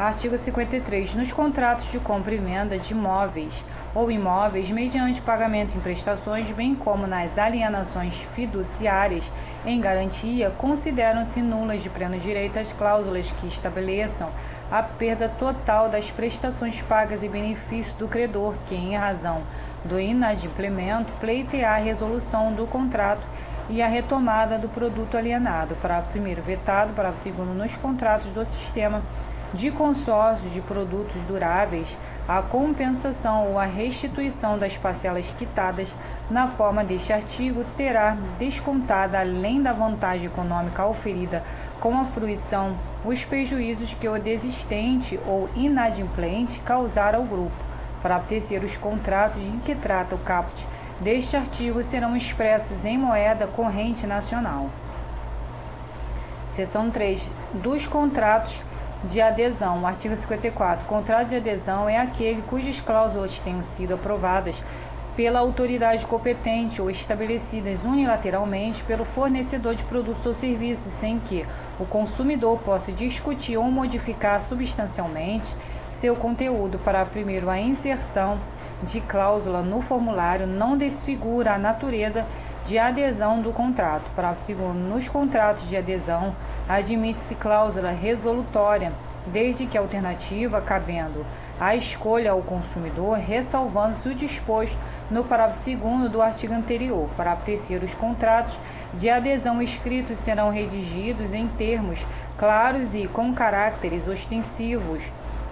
Artigo 53. Nos contratos de compra e venda de móveis ou imóveis mediante pagamento em prestações, bem como nas alienações fiduciárias em garantia, consideram-se nulas de pleno direito as cláusulas que estabeleçam a perda total das prestações pagas e benefício do credor que, em razão do inadimplemento, pleitear a resolução do contrato e a retomada do produto alienado. Parágrafo 1º vetado. Parágrafo 2º. Nos contratos do sistema de consórcio de produtos duráveis, a compensação ou a restituição das parcelas quitadas na forma deste artigo terá descontada, além da vantagem econômica oferida com a fruição, os prejuízos que o desistente ou inadimplente causar ao grupo. Parágrafo 3º. Os contratos em que trata o caput deste artigo serão expressos em moeda corrente nacional. Seção 3. Dos contratos de adesão. Artigo 54. Contrato de adesão é aquele cujas cláusulas tenham sido aprovadas pela autoridade competente ou estabelecidas unilateralmente pelo fornecedor de produtos ou serviços, sem que o consumidor possa discutir ou modificar substancialmente seu conteúdo. Parágrafo 1º. A inserção de cláusula no formulário não desfigura a natureza de adesão do contrato. Parágrafo 2º. Nos contratos de adesão, admite-se cláusula resolutória, desde que a alternativa cabendo a escolha ao consumidor, ressalvando-se o disposto no parágrafo 2º do artigo anterior. Parágrafo 3º. Os contratos de adesão escritos serão redigidos em termos claros e com caracteres ostensivos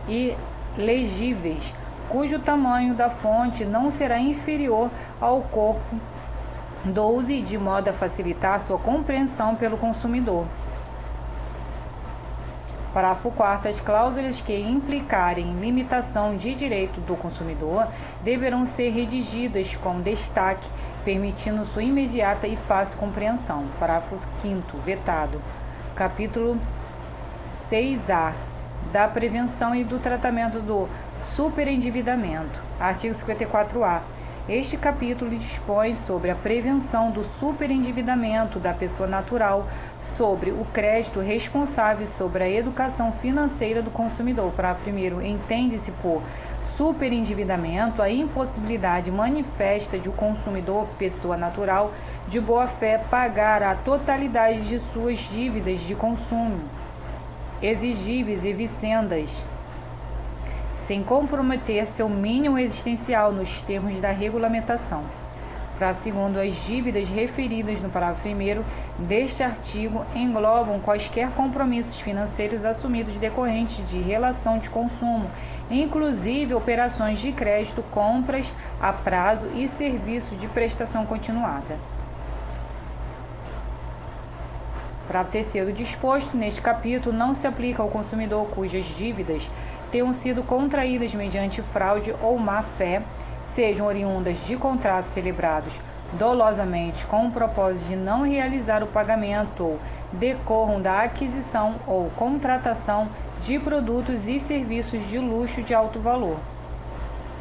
e legíveis, cujo tamanho da fonte não será inferior ao corpo 12, de modo a facilitar sua compreensão pelo consumidor. Parágrafo 4º. As cláusulas que implicarem limitação de direito do consumidor deverão ser redigidas com destaque, permitindo sua imediata e fácil compreensão. Parágrafo 5º. Vetado. Capítulo 6A. Da prevenção e do tratamento do superendividamento. Artigo 54-A. Este capítulo dispõe sobre a prevenção do superendividamento da pessoa natural, sobre o crédito responsável, sobre a educação financeira do consumidor. Parágrafo 1º. Entende-se por superendividamento a impossibilidade manifesta de o consumidor, pessoa natural, de boa-fé, pagar a totalidade de suas dívidas de consumo, exigíveis e vicendas, sem comprometer seu mínimo existencial nos termos da regulamentação. Parágrafo 2º. As dívidas referidas no parágrafo 1º deste artigo englobam quaisquer compromissos financeiros assumidos decorrentes de relação de consumo, inclusive operações de crédito, compras a prazo e serviço de prestação continuada. Parágrafo 3º. Disposto neste capítulo não se aplica ao consumidor cujas dívidas tenham sido contraídas mediante fraude ou má-fé, sejam oriundas de contratos celebrados dolosamente com o propósito de não realizar o pagamento ou decorram da aquisição ou contratação de produtos e serviços de luxo de alto valor.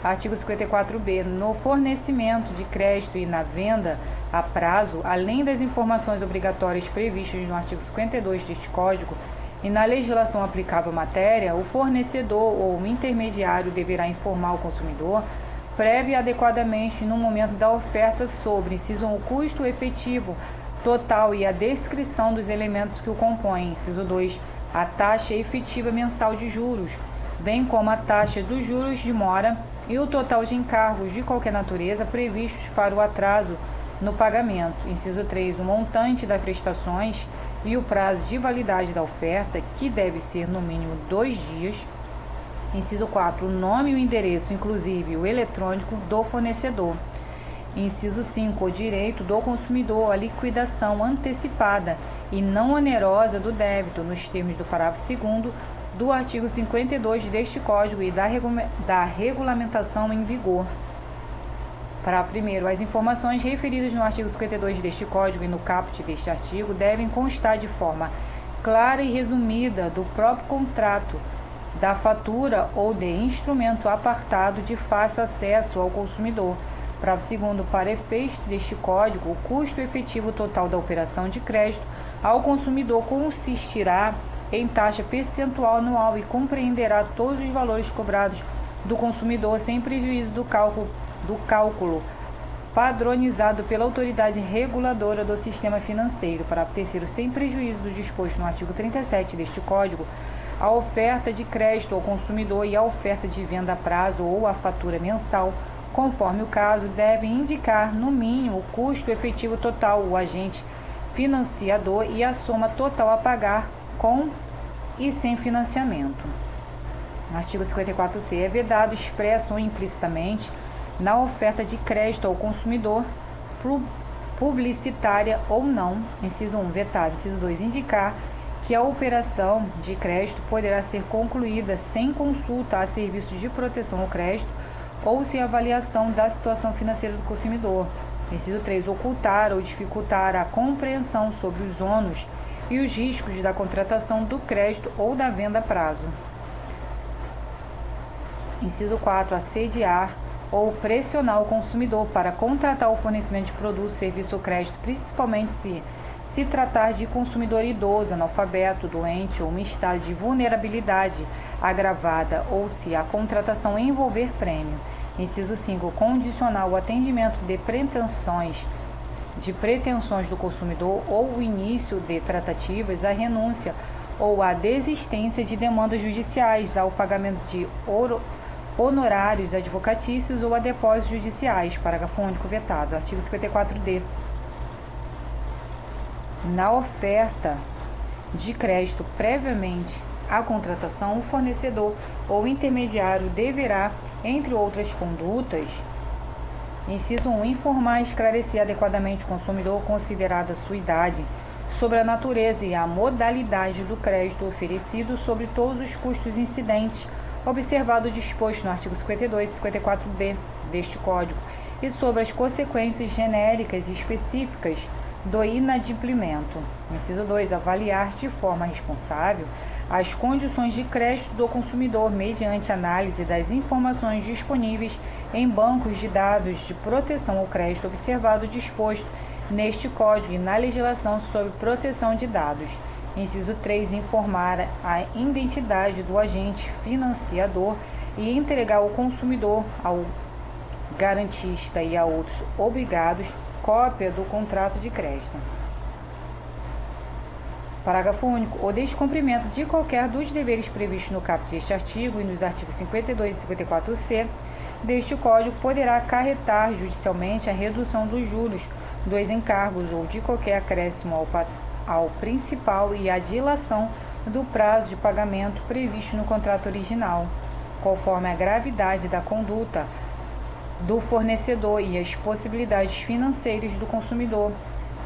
Artigo 54b. No fornecimento de crédito e na venda a prazo, além das informações obrigatórias previstas no artigo 52 deste Código e na legislação aplicável à matéria, o fornecedor ou o intermediário deverá informar o consumidor prévia e adequadamente no momento da oferta sobre, inciso 1, o custo efetivo total e a descrição dos elementos que o compõem, inciso 2, a taxa efetiva mensal de juros, bem como a taxa dos juros de mora e o total de encargos de qualquer natureza previstos para o atraso no pagamento, inciso 3, o montante das prestações e o prazo de validade da oferta, que deve ser no mínimo 2 dias, inciso 4, o nome e o endereço, inclusive o eletrônico, do fornecedor, inciso 5, o direito do consumidor à liquidação antecipada e não onerosa do débito, nos termos do parágrafo 2º do artigo 52 deste Código e da regulamentação em vigor. Parágrafo 1º. As informações referidas no artigo 52 deste Código e no caput deste artigo devem constar de forma clara e resumida do próprio contrato, da fatura ou de instrumento apartado de fácil acesso ao consumidor. Parágrafo 2º. Para efeito deste Código, o custo efetivo total da operação de crédito ao consumidor consistirá em taxa percentual anual e compreenderá todos os valores cobrados do consumidor sem prejuízo do cálculo padronizado pela autoridade reguladora do sistema financeiro. Parágrafo 3º. Sem prejuízo do disposto no artigo 37 deste Código, a oferta de crédito ao consumidor e a oferta de venda a prazo ou a fatura mensal, conforme o caso, devem indicar, no mínimo, o custo efetivo total, o agente financiador e a soma total a pagar com e sem financiamento. No artigo 54C, é vedado expresso ou implicitamente na oferta de crédito ao consumidor, publicitária ou não, inciso 1, vetado, inciso 2, indicar que a operação de crédito poderá ser concluída sem consulta a serviços de proteção ao crédito ou sem avaliação da situação financeira do consumidor. Inciso 3, ocultar ou dificultar a compreensão sobre os ônus e os riscos da contratação do crédito ou da venda a prazo. Inciso 4, assediar ou pressionar o consumidor para contratar o fornecimento de produto, serviço ou crédito, principalmente se tratar de consumidor idoso, analfabeto, doente ou em estado de vulnerabilidade agravada ou se a contratação envolver prêmio. Inciso 5, condicionar o atendimento de pretensões do consumidor ou o início de tratativas à renúncia ou à desistência de demandas judiciais, ao pagamento de honorários advocatícios ou a depósitos judiciais. Parágrafo único, vetado. Artigo 54D. Na oferta de crédito previamente à contratação, o fornecedor ou intermediário deverá, entre outras condutas, inciso 1, informar e esclarecer adequadamente o consumidor, considerada sua idade, sobre a natureza e a modalidade do crédito oferecido, sobre todos os custos incidentes, observado o disposto no artigo 52 e 54b deste Código, e sobre as consequências genéricas e específicas do inadimplemento. Inciso 2, avaliar de forma responsável as condições de crédito do consumidor mediante análise das informações disponíveis em bancos de dados de proteção ao crédito, observado o disposto neste Código e na legislação sobre proteção de dados. Inciso 3, informar a identidade do agente financiador e entregar ao consumidor, ao garantista e a outros obrigados cópia do contrato de crédito. Parágrafo único. O descumprimento de qualquer dos deveres previstos no caput deste artigo e nos artigos 52 e 54C deste Código poderá acarretar judicialmente a redução dos juros dos encargos ou de qualquer acréscimo ao principal e a dilação do prazo de pagamento previsto no contrato original, conforme a gravidade da conduta do fornecedor e as possibilidades financeiras do consumidor,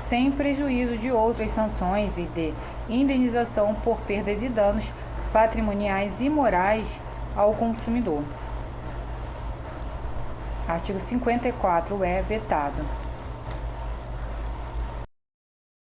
sem prejuízo de outras sanções e de indenização por perdas e danos patrimoniais e morais ao consumidor. Artigo 54 é vetado.